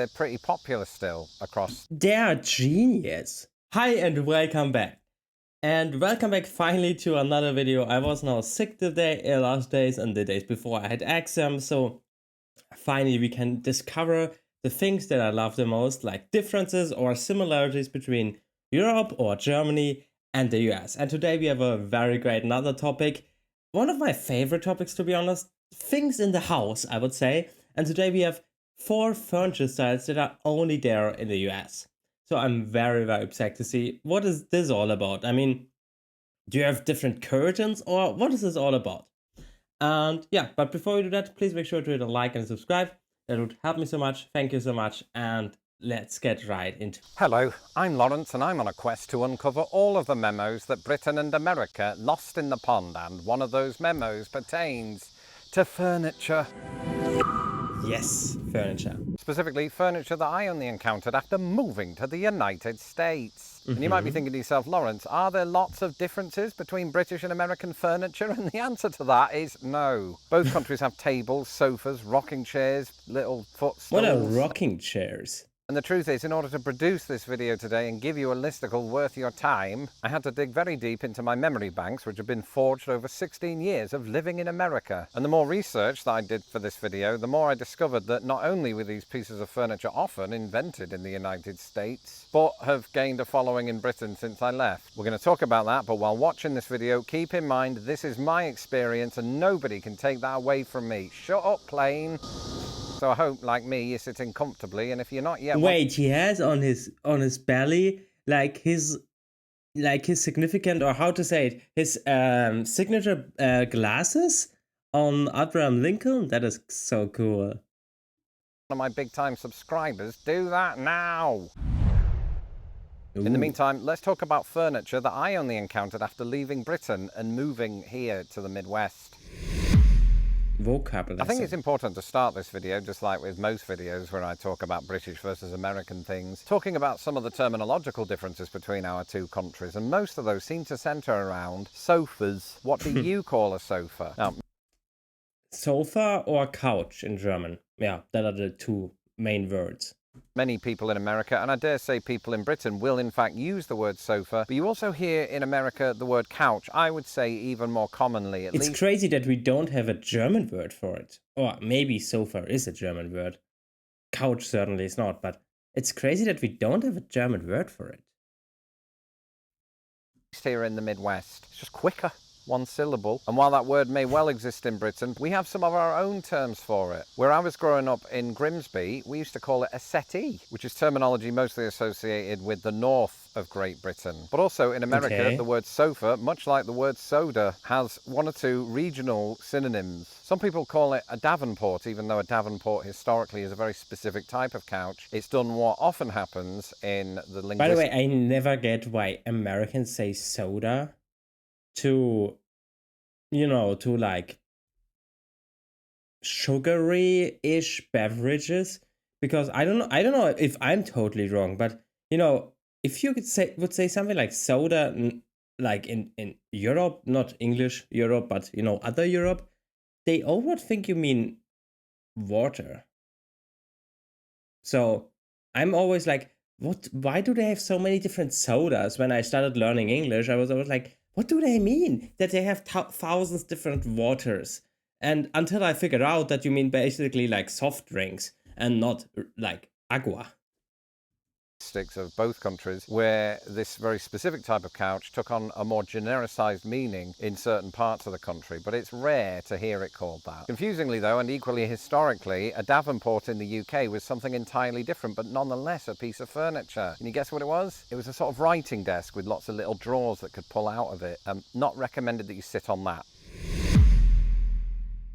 They're pretty popular still across. They're genius. Hi and welcome back. And welcome back finally to another video. I was now sick today, last days and the days before I had exams. So finally we can discover the things that I love the most, like differences or similarities between Europe or Germany and the US. And today we have a very great another topic. One of my favorite topics, to be honest, things in the house, I would say. And today we have 4 furniture styles that are only there in the US. So I'm very, very excited to see what is this all about. I mean, do you have different curtains or what is this all about? And yeah, but before we do that, please make sure to hit a like and subscribe. That would help me so much. Thank you so much. And let's get right into it. Hello, I'm Lawrence and I'm on a quest to uncover all of the memos that Britain and America lost in the pond, and one of those memos pertains to furniture. Yes, furniture. Specifically, furniture that I only encountered after moving to the United States. And you might be thinking to yourself, Lawrence, are there lots of differences between British and American furniture? And the answer to that is no. Both countries have tables, sofas, rocking chairs, little footstools. What are rocking chairs? And the truth is, in order to produce this video today and give you a listicle worth your time, I had to dig very deep into my memory banks, which have been forged over 16 years of living in America. And the more research that I did for this video, the more I discovered that not only were these pieces of furniture often invented in the United States, but have gained a following in Britain since I left. We're going to talk about that, but while watching this video, keep in mind this is my experience and nobody can take that away from me. Shut up, plane. So I hope, like me, you're sitting comfortably, and if you're not yet... Wait, he has on his belly like his significant, or how to say it, his signature glasses on Abraham Lincoln? That is so cool. One of my big-time subscribers, do that now! Ooh. In the meantime, let's talk about furniture that I only encountered after leaving Britain and moving here to the Midwest. Vocabulary. I think it's important to start this video, just like with most videos where I talk about British versus American things, talking about some of the terminological differences between our two countries, and most of those seem to centre around sofas. What do you call a sofa? Now, sofa or couch in German. Yeah, that are the two main words. many people in America, and I dare say people in Britain, will in fact use the word sofa, but you also hear in America the word couch, I would say even more commonly. It's crazy that we don't have a German word for it. Or maybe sofa is a German word. Couch certainly is not, but it's crazy that we don't have a German word for it. Here in the Midwest, it's just quicker. One syllable. And while that word may well exist in Britain, we have some of our own terms for it. Where I was growing up in Grimsby, we used to call it a settee, which is terminology mostly associated with the north of Great Britain. But also in America, the word sofa, much like the word soda, has one or two regional synonyms. Some people call it a Davenport, even though a Davenport historically is a very specific type of couch. It's done what often happens in the linguistic... By the way, I never get why Americans say soda to, you know, to like sugary-ish beverages, because I don't know if I'm totally wrong, but you know, if you would say something like soda, like in Europe, not English Europe, but you know, other Europe, they all would think you mean water. So I'm always like, why do they have so many different sodas? When I started learning English, I was always like, what do they mean that they have thousands different waters? And until I figured out that you mean basically like soft drinks and not like agua. Of both countries, where this very specific type of couch took on a more genericized meaning in certain parts of the country, but it's rare to hear it called that. Confusingly though, and equally historically, a Davenport in the UK was something entirely different, but nonetheless a piece of furniture. Can you guess what it was? It was a sort of writing desk with lots of little drawers that could pull out of it. Not recommended that you sit on that.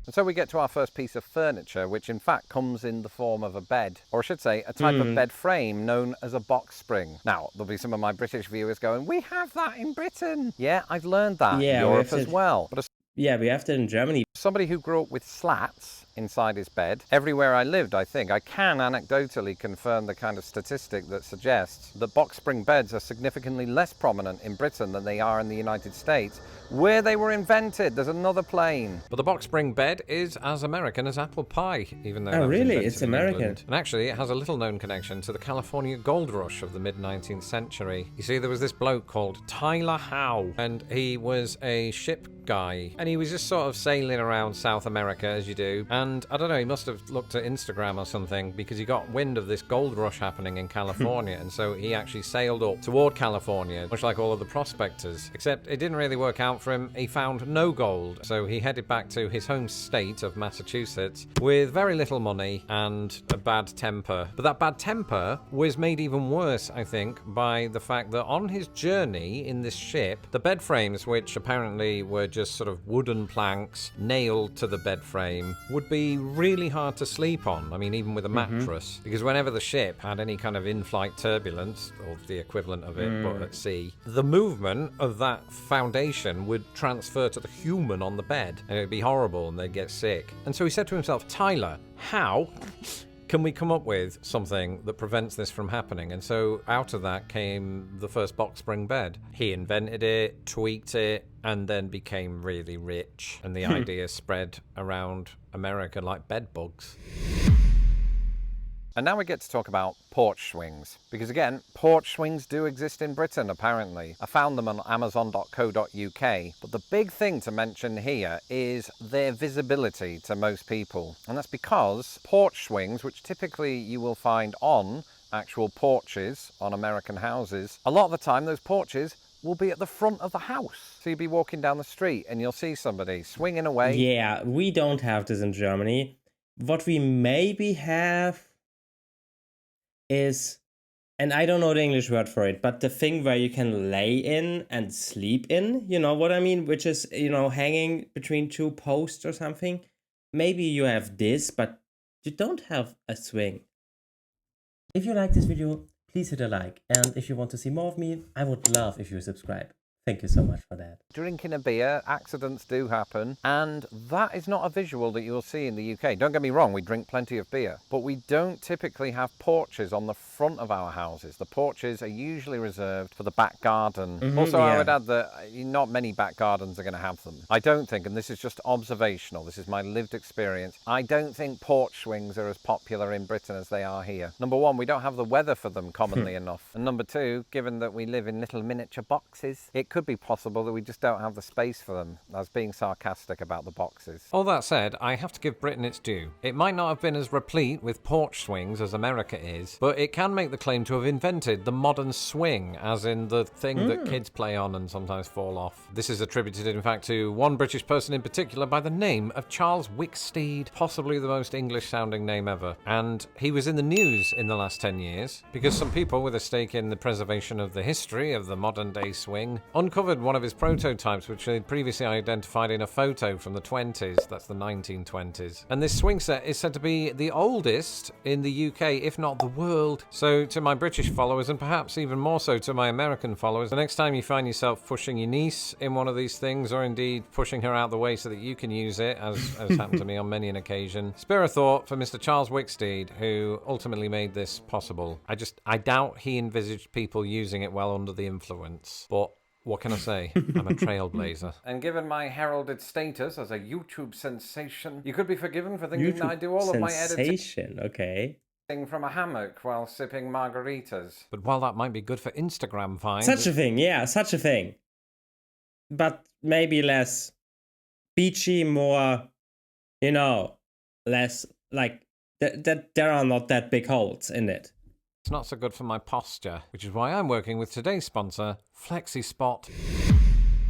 And so we get to our first piece of furniture, which in fact comes in the form of a bed, or I should say a type of bed frame known as a box spring. Now, there'll be some of my British viewers going, we have that in Britain. Yeah, I've learned that in Europe as well. But yeah, we have that in Germany. Somebody who grew up with slats, inside his bed. Everywhere I lived, I think, I can anecdotally confirm the kind of statistic that suggests that box spring beds are significantly less prominent in Britain than they are in the United States, where they were invented. There's another plane. But the box spring bed is as American as apple pie, even though that was really? invented It's in American. England. And actually, it has a little known connection to the California gold rush of the mid-19th century. You see, there was this bloke called Tyler Howe, and he was a ship guy, and he was just sort of sailing around South America, as you do, and I don't know, he must have looked at Instagram or something, because he got wind of this gold rush happening in California, and so he actually sailed up toward California, much like all of the prospectors, except it didn't really work out for him. He found no gold, so he headed back to his home state of Massachusetts with very little money and a bad temper. But that bad temper was made even worse, I think, by the fact that on his journey in this ship, the bed frames, which apparently were just sort of wooden planks nailed to the bed frame, would be really hard to sleep on. I mean, even with a mattress, because whenever the ship had any kind of in-flight turbulence, or the equivalent of it, but at sea, the movement of that foundation would transfer to the human on the bed, and it would be horrible, and they'd get sick. And so he said to himself, Tyler, how can we come up with something that prevents this from happening? And so out of that came the first box spring bed. He invented it, tweaked it, and then became really rich. And the idea spread around America like bed bugs. And now we get to talk about porch swings, because again, porch swings do exist in Britain, apparently. I found them on amazon.co.uk, but the big thing to mention here is their visibility to most people. And that's because porch swings, which typically you will find on actual porches on American houses, a lot of the time those porches will be at the front of the house. So you'll be walking down the street and you'll see somebody swinging away. Yeah, we don't have this in Germany. What we maybe have is, and I don't know the English word for it, but the thing where you can lay in and sleep in, you know what I mean? Which is, hanging between two posts or something. Maybe you have this, but you don't have a swing. If you like this video, please hit a like. And if you want to see more of me, I would love if you subscribe. Thank you so much for that. Drinking a beer, accidents do happen, and that is not a visual that you'll see in the UK. Don't get me wrong, we drink plenty of beer, but we don't typically have porches on the front of our houses. The porches are usually reserved for the back garden. Also, I would add that not many back gardens are going to have them. I don't think, and this is just observational, this is my lived experience, I don't think porch swings are as popular in Britain as they are here. Number one, we don't have the weather for them commonly enough. And number two, given that we live in little miniature boxes, it could be possible that we just don't have the space for them. I was being sarcastic about the boxes. All that said, I have to give Britain its due. It might not have been as replete with porch swings as America is, but it can make the claim to have invented the modern swing, as in the thing that kids play on and sometimes fall off. This is attributed, in fact, to one British person in particular by the name of Charles Wicksteed, possibly the most English-sounding name ever. And he was in the news in the last 10 years because some people with a stake in the preservation of the history of the modern-day swing uncovered one of his prototypes, which they'd previously identified in a photo from the 20s, that's the 1920s. And this swing set is said to be the oldest in the UK, if not the world. So to my British followers, and perhaps even more so to my American followers, the next time you find yourself pushing your niece in one of these things, or indeed pushing her out the way so that you can use it, as happened to me on many an occasion, spare a thought for Mr. Charles Wicksteed, who ultimately made this possible. I doubt he envisaged people using it while under the influence, but what can I say? I'm a trailblazer. And given my heralded status as a YouTube sensation, you could be forgiven for thinking that I do all of my editing okay. from a hammock while sipping margaritas. But while that might be good for Instagram vines... Such a thing, yeah, such a thing. But maybe less beachy, more, less, like, that there are not that big holes in it. It's not so good for my posture, which is why I'm working with today's sponsor, FlexiSpot.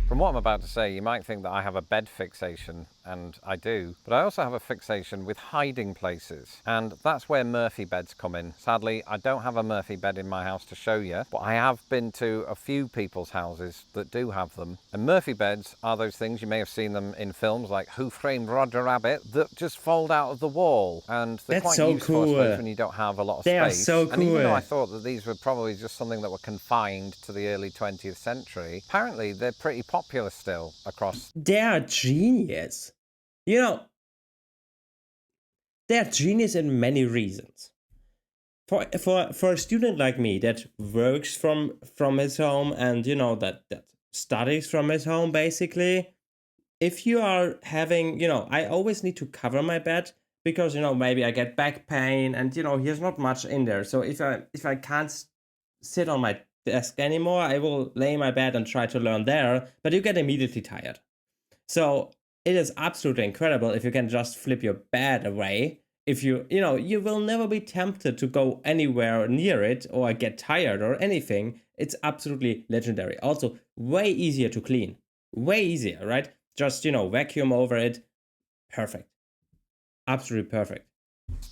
From what I'm about to say, you might think that I have a bed fixation, and I do, but I also have a fixation with hiding places, and that's where Murphy beds come in. Sadly, I don't have a Murphy bed in my house to show you, but I have been to a few people's houses that do have them. And Murphy beds are those things, you may have seen them in films like Who Framed Roger Rabbit, that just fold out of the wall, and they're quite useful, I suppose, when you don't have a lot of space. They are so cool. And even though I thought that these were probably just something that were confined to the early 20th century, apparently they're pretty popular still across. They are genius. they're genius in many reasons. For a student like me that works from his home and that studies from his home basically, if you are having, I always need to cover my bed because maybe I get back pain and here's not much in there. So if I can't sit on my desk anymore, I will lay in my bed and try to learn there, but you get immediately tired. So it is absolutely incredible if you can just flip your bed away. If you will never be tempted to go anywhere near it or get tired or anything. It's absolutely legendary. Also, way easier to clean. Way easier, right? Just, vacuum over it. Perfect. Absolutely perfect.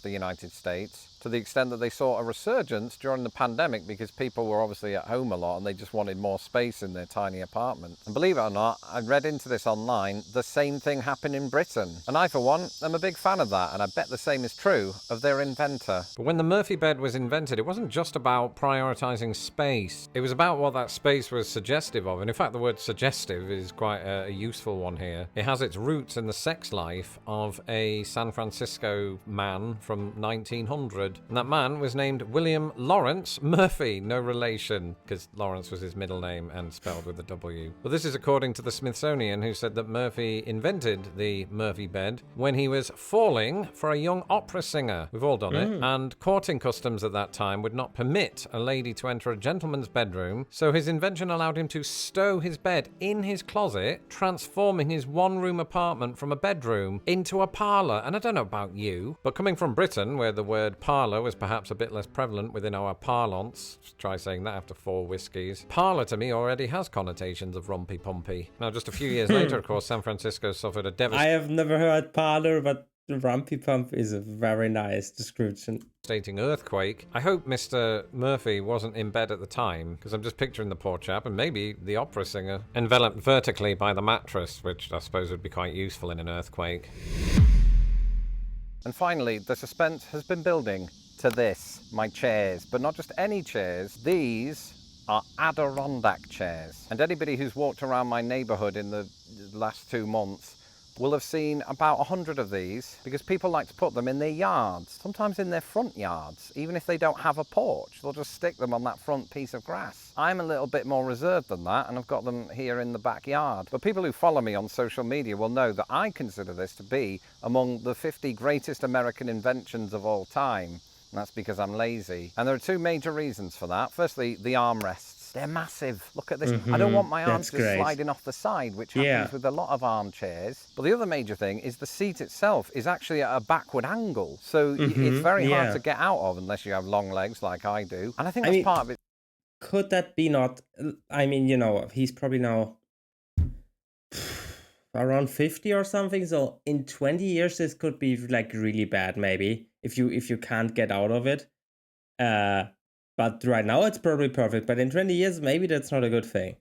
The United States, to the extent that they saw a resurgence during the pandemic because people were obviously at home a lot and they just wanted more space in their tiny apartment. And believe it or not, I read into this online, the same thing happened in Britain. And I, for one, am a big fan of that, and I bet the same is true of their inventor. But when the Murphy bed was invented, it wasn't just about prioritising space. It was about what that space was suggestive of. And in fact, the word suggestive is quite a useful one here. It has its roots in the sex life of a San Francisco man from 1900. And that man was named William Lawrence Murphy, no relation, because Lawrence was his middle name and spelled with a W. But this is according to the Smithsonian, who said that Murphy invented the Murphy bed when he was falling for a young opera singer. We've all done it. And courting customs at that time would not permit a lady to enter a gentleman's bedroom, so his invention allowed him to stow his bed in his closet, transforming his one-room apartment from a bedroom into a parlour. And I don't know about you, but coming from Britain, where the word parlour was perhaps a bit less prevalent within our parlance, try saying that after 4 whiskies, parlour to me already has connotations of rompy-pompy. Now, just a few years later, of course, San Francisco suffered a I have never heard parlour, but rumpy pump is a very nice description. Devastating earthquake. I hope Mr. Murphy wasn't in bed at the time, because I'm just picturing the poor chap, and maybe the opera singer, enveloped vertically by the mattress, which I suppose would be quite useful in an earthquake. And finally, the suspense has been building to this, my chairs, but not just any chairs. These are Adirondack chairs. And anybody who's walked around my neighborhood in the last 2 months will have seen about 100 of these, because people like to put them in their yards, sometimes in their front yards. Even if they don't have a porch, they'll just stick them on that front piece of grass. I'm a little bit more reserved than that, and I've got them here in the backyard. But people who follow me on social media will know that I consider this to be among the 50 greatest American inventions of all time. And that's because I'm lazy. And there are 2 major reasons for that. Firstly, the armrests. They're massive. Look at this. I don't want my arms just sliding off the side, which happens with a lot of armchairs. But the other major thing is the seat itself is actually at a backward angle. So it's very hard to get out of unless you have long legs like I do. And I think that's part of it. Could that be not... I mean, he's probably now around 50 or something. So in 20 years, this could be like really bad, maybe, if you can't get out of it. But right now it's probably perfect. But in 20 years, maybe that's not a good thing.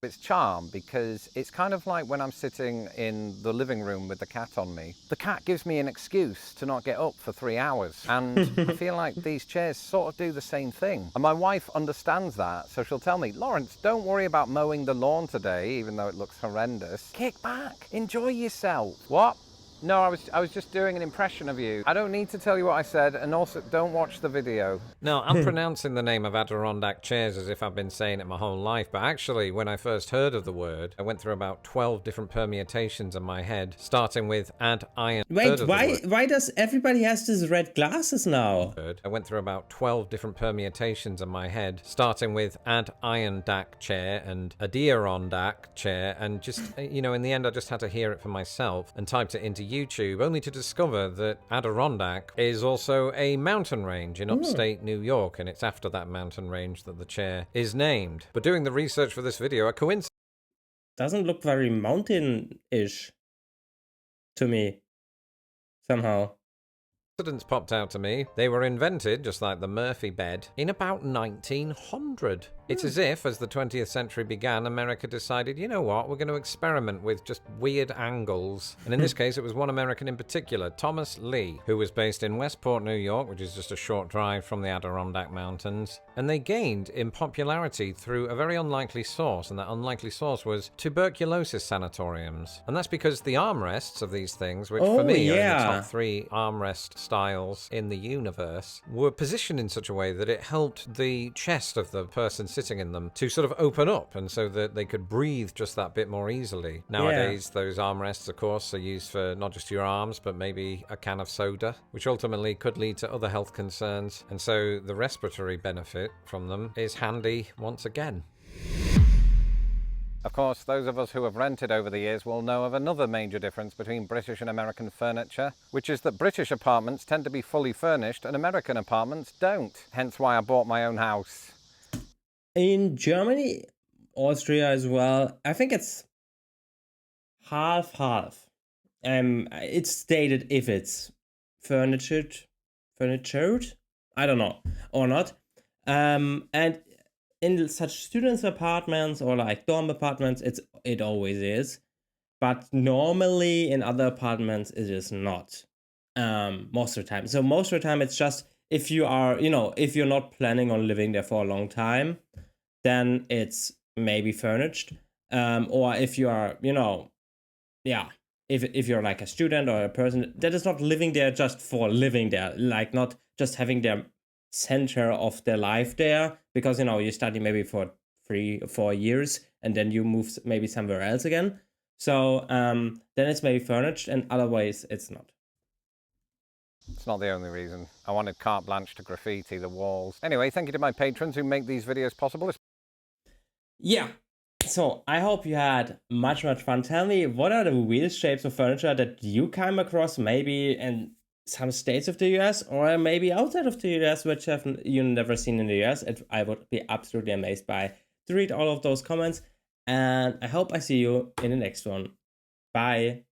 Its charm, because it's kind of like when I'm sitting in the living room with the cat on me. The cat gives me an excuse to not get up for 3 hours. And I feel like these chairs sort of do the same thing. And my wife understands that, so she'll tell me, Lawrence, don't worry about mowing the lawn today, even though it looks horrendous. Kick back, enjoy yourself. What? No, I was just doing an impression of you. I don't need to tell you what I said, and also don't watch the video. No, I'm pronouncing the name of Adirondack Chairs as if I've been saying it my whole life, but actually, when I first heard of the word, I went through about 12 different permutations in my head, starting with iron. Wait, why does everybody has these red glasses now? I went through about 12 different permutations in my head, starting with Adirondack chair and Adirondack chair, and just, in the end, I just had to hear it for myself and typed it into YouTube, only to discover that Adirondack is also a mountain range in upstate New York, and it's after that mountain range that the chair is named. But doing the research for this video, a coincidence doesn't look very mountain-ish to me, somehow. Coincidence popped out to me. They were invented, just like the Murphy bed, in about 1900. It's as if, as the 20th century began, America decided, you know what, we're going to experiment with just weird angles. And in this case, it was one American in particular, Thomas Lee, who was based in Westport, New York, which is just a short drive from the Adirondack Mountains. And they gained in popularity through a very unlikely source, and that unlikely source was tuberculosis sanatoriums. And that's because the armrests of these things, which for me are in the top 3 armrest styles in the universe, were positioned in such a way that it helped the chest of the person sitting in them to sort of open up, and so that they could breathe just that bit more easily. Nowadays, those armrests, of course, are used for not just your arms, but maybe a can of soda, which ultimately could lead to other health concerns. And so the respiratory benefit from them is handy once again. Of course, those of us who have rented over the years will know of another major difference between British and American furniture, which is that British apartments tend to be fully furnished and American apartments don't. Hence why I bought my own house. In Germany, Austria as well, I think it's half-half. It's stated if it's furnitured, I don't know, or not. And in such students' apartments or like dorm apartments, it always is. But normally in other apartments, it is not. Most of the time. So most of the time, it's just if you are, if you're not planning on living there for a long time, then it's maybe furnished. Or if you are, if you're like a student or a person that is not living there just for living there, like not just having their center of their life there, because you study maybe for 3 or 4 years and then you move maybe somewhere else again. So then it's maybe furnished, and otherwise it's not. It's not the only reason. I wanted carte blanche to graffiti the walls. Anyway, thank you to my patrons who make these videos possible. Yeah. So I hope you had much fun. Tell me, what are the weirdest shapes of furniture that you come across, maybe in some states of the US or maybe outside of the US, which you never seen in the US. I would be absolutely amazed to read all of those comments. And I hope I see you in the next one. Bye.